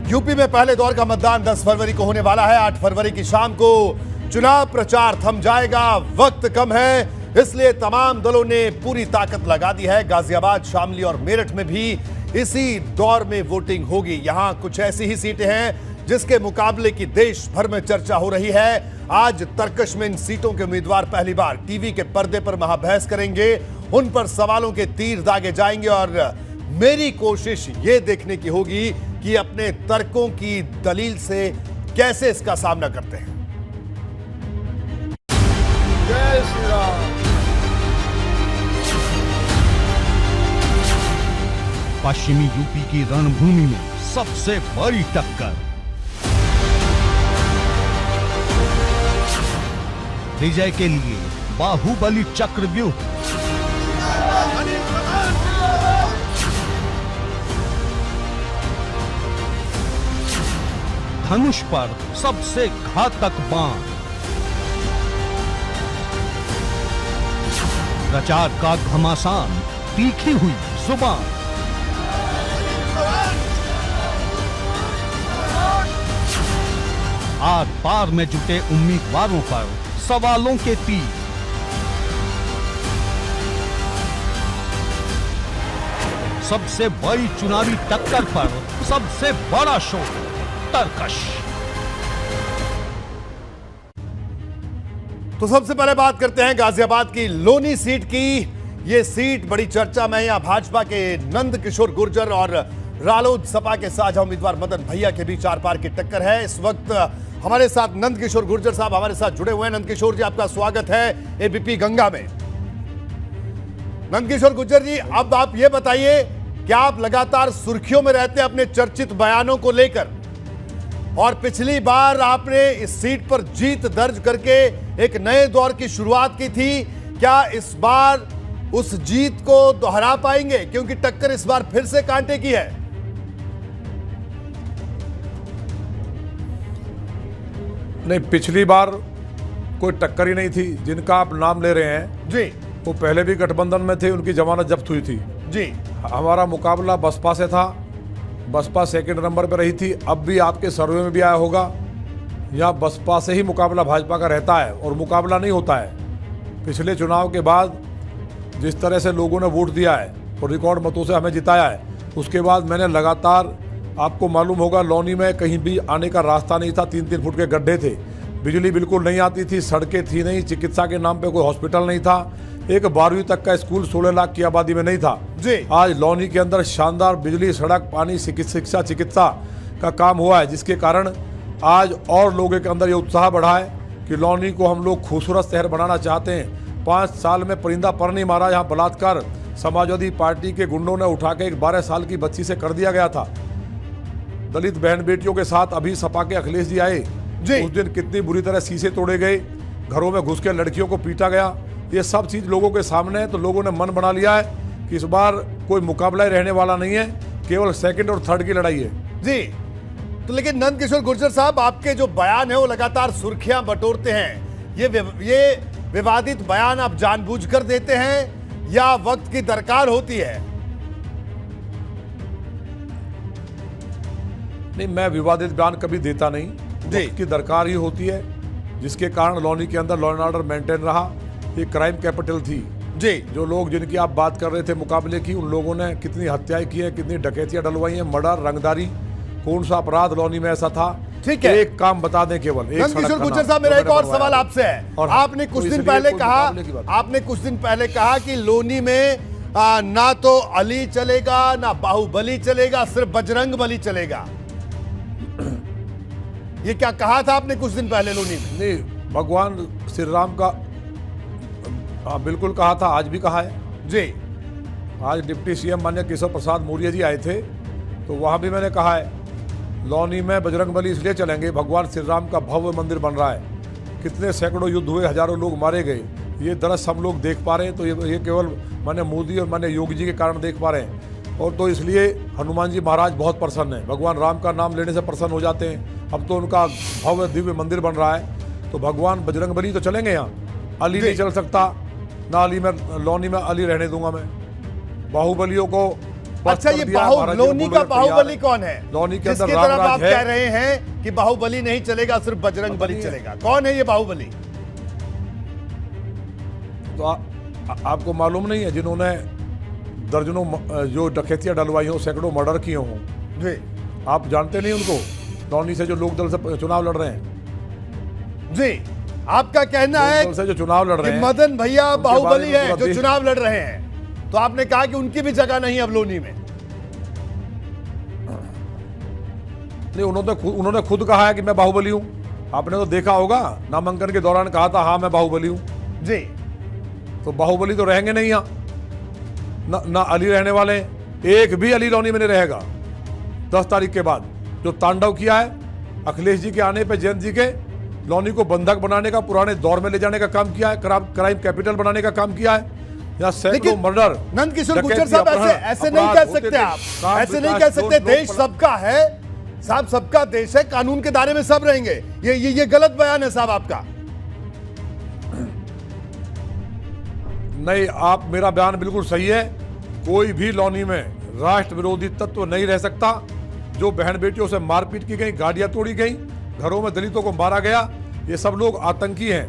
UP में पहले दौर का मतदान 10 फरवरी को होने वाला है। 8 फरवरी की शाम को चुनाव प्रचार थम जाएगा। वक्त कम है, इसलिए तमाम दलों ने पूरी ताकत लगा दी है। गाजियाबाद, शामली और मेरठ में भी इसी दौर में वोटिंग होगी। यहां कुछ ऐसी ही सीटें हैं जिसके मुकाबले की देश भर में चर्चा हो रही है। आज तर्कश में इन सीटों के उम्मीदवार पहली बार टीवी के पर्दे पर महाबहस करेंगे। उन पर सवालों के तीर दागे जाएंगे और मेरी कोशिश यह देखने की होगी कि अपने तर्कों की दलील से कैसे इसका सामना करते हैं। जय श्री राम। पश्चिमी यूपी की रणभूमि में सबसे बड़ी टक्कर। विजय के लिए बाहुबली चक्रव्यूह। धनुष पर सबसे घातक बाण। प्रचार का घमासान, तीखी हुई जुबान। आर पार में जुटे उम्मीदवारों पर सवालों के तीर। सबसे बड़ी चुनावी टक्कर पर सबसे बड़ा शो, तर्कश। तो सबसे पहले बात करते हैं गाजियाबाद की लोनी सीट की। यह सीट बड़ी चर्चा में है। यहां भाजपा के नंद किशोर गुर्जर और रालोद सपा के साझा उम्मीदवार मदन भैया के बीच आर पार की टक्कर है। इस वक्त हमारे साथ नंद किशोर गुर्जर साहब हमारे साथ जुड़े हुए हैं। नंद किशोर जी, आपका स्वागत है एबीपी गंगा में। नंद किशोर गुर्जर जी, अब आप ये बताइए, क्या आप लगातार सुर्खियों में रहते हैं अपने चर्चित बयानों को लेकर? और पिछली बार आपने इस सीट पर जीत दर्ज करके एक नए दौर की शुरुआत की थी। क्या इस बार उस जीत को दोहरा पाएंगे, क्योंकि टक्कर इस बार फिर से कांटे की है? नहीं, पिछली बार कोई टक्कर ही नहीं थी। जिनका आप नाम ले रहे हैं जी, वो पहले भी गठबंधन में थे, उनकी जमानत जब्त हुई थी जी। हमारा मुकाबला बसपा से था। बसपा सेकंड नंबर पर रही थी। अब भी आपके सर्वे में भी आया होगा, यहाँ बसपा से ही मुकाबला भाजपा का रहता है और मुकाबला नहीं होता है। पिछले चुनाव के बाद जिस तरह से लोगों ने वोट दिया है और रिकॉर्ड मतों से हमें जिताया है, उसके बाद मैंने लगातार, आपको मालूम होगा, लौनी में कहीं भी आने का रास्ता नहीं था। 3-3 फुट के गड्ढे थे, बिजली बिल्कुल नहीं आती थी, सड़कें थी नहीं, चिकित्सा के नाम पे कोई हॉस्पिटल नहीं था, एक 12वीं तक का स्कूल 16 लाख की आबादी में नहीं था जी। आज लौनी के अंदर शानदार बिजली, सड़क, पानी, शिक्षा, चिकित्सा का काम हुआ है, जिसके कारण आज और लोगों के अंदर ये उत्साह बढ़ा है कि लौनी को हम लोग खूबसूरत शहर बनाना चाहते हैं। 5 साल में परिंदा पर नहीं मारा। यहाँ बलात्कार समाजवादी पार्टी के गुंडों ने उठा के एक 12 साल की बच्ची से कर दिया गया था। दलित बहन बेटियों के साथ अभी सपा के अखिलेश जी आए, उस दिन कितनी बुरी तरह शीशे तोड़े गए, घरों में घुस के लड़कियों को पीटा गया। ये सब चीज लोगों के सामने है, तो लोगों ने मन बना लिया है कि इस बार कोई मुकाबला ही रहने वाला नहीं है, केवल सेकंड और थर्ड की लड़ाई है जी। तो लेकिन नंद किशोर गुर्जर साहब, आपके जो बयान है वो लगातार सुर्खियां बटोरते हैं। ये विवादित बयान आप जानबूझकर देते हैं या वक्त की दरकार होती है? नहीं, मैं विवादित बयान कभी देता नहीं, वक्त की दरकार ही होती है, जिसके कारण लौनी के अंदर लॉ एंड ऑर्डर मेंटेन रहा। ये क्राइम कैपिटल थी जी। जो लोग, जिनकी आप बात कर रहे थे मुकाबले की, उन लोगों ने कितनी हत्याएं की है, कितनी डकैतियां डलवाई हैं, मर्डर, रंगदारी, कौन सा अपराध लौनी में ऐसा था। ठीक है, एक काम बता दें, केवल एक नंद किशोर गुर्जर साहब, मेरा एक और सवाल आपसे है। और आपने कुछ दिन पहले कहा कि लोनी में ना तो अली चलेगा, ना बाहुबली चलेगा, सिर्फ बजरंग बली चलेगा। ये क्या कहा था आपने कुछ दिन पहले लोनी में? नहीं, भगवान श्री राम का बिल्कुल कहा था, आज भी कहा है जी। आज डिप्टी सीएम माननीय केशव प्रसाद मौर्य जी आए थे, तो वहाँ भी मैंने कहा है, लौनी में बजरंगबली इसलिए चलेंगे, भगवान श्री राम का भव्य मंदिर बन रहा है, कितने सैकड़ों युद्ध हुए, हजारों लोग मारे गए, ये दरअसल हम लोग देख पा रहे हैं। तो ये केवल माननीय मोदी और माननीय योगी जी के कारण देख पा रहे हैं। और तो इसलिए हनुमान जी महाराज बहुत प्रसन्न हैं, भगवान राम का नाम लेने से प्रसन्न हो जाते हैं। अब तो उनका भव्य दिव्य मंदिर बन रहा है, तो भगवान बजरंगबली तो चलेंगे। यहाँ अली नहीं चल सकता ना, अली में लौनी में अली रहने दूंगा मैं। बाहुबलियों को अच्छा, ये लोनी का बाहुबली कौन है? लोनी के अंदर जिसकी तरफ आप रामराज है। कह रहे हैं कि बाहुबली नहीं चलेगा, सिर्फ बजरंग बली चलेगा। कौन है ये बाहुबली? तो आपको मालूम नहीं है जिन्होंने दर्जनों जो डकैतियां डलवाई हो, सैकड़ों मर्डर किए हों, जी आप जानते नहीं उनको? लोनी से जो लोकदल से चुनाव लड़ रहे हैं, जी, आपका कहना है लोकदल से जो चुनाव लड़ रहे कि हैं, मदन भैया उनके बाहुबली बारे में है पूरा जो देश- चुनाव लड़ रहे हैं, तो आपने कहा कि उनकी भी जगह नहीं अब लोनी में। नहीं, उन्होंने खुद कहा है कि मैं बाहुबली हूं। आपने तो देखा होगा, नामांकन के दौरान कहा था हाँ मैं बाहुबली हूं। जी, तो बाहुबली तो रहेंगे नहीं यहाँ, ना अली रहने वाले हैं। एक भी अली लोनी में नहीं रहेगा 10 तारीख के बाद। जो तांडव किया है अखिलेश जी के आने पे, जयंत जी के, लोनी को बंधक बनाने का, पुराने दौर में ले जाने का काम किया है, क्राइम कैपिटल बनाने का काम किया है। यहाँ सैकड़ों मर्डर, नंदकिशोर गुर्जर साहब ऐसे नहीं कह सकते आप, ऐसे नहीं कह सकते। देश सबका है साहब, सबका देश है, कानून के दायरे में सब रहेंगे। ये गलत बयान है साहब आपका। नहीं, आप, मेरा बयान बिल्कुल सही है। कोई भी लोनी में राष्ट्र विरोधी तत्व नहीं रह सकता। जो बहन बेटियों से मारपीट की गई, गाड़ियां तोड़ी गई, घरों में दलितों को मारा गया, ये सब लोग आतंकी हैं।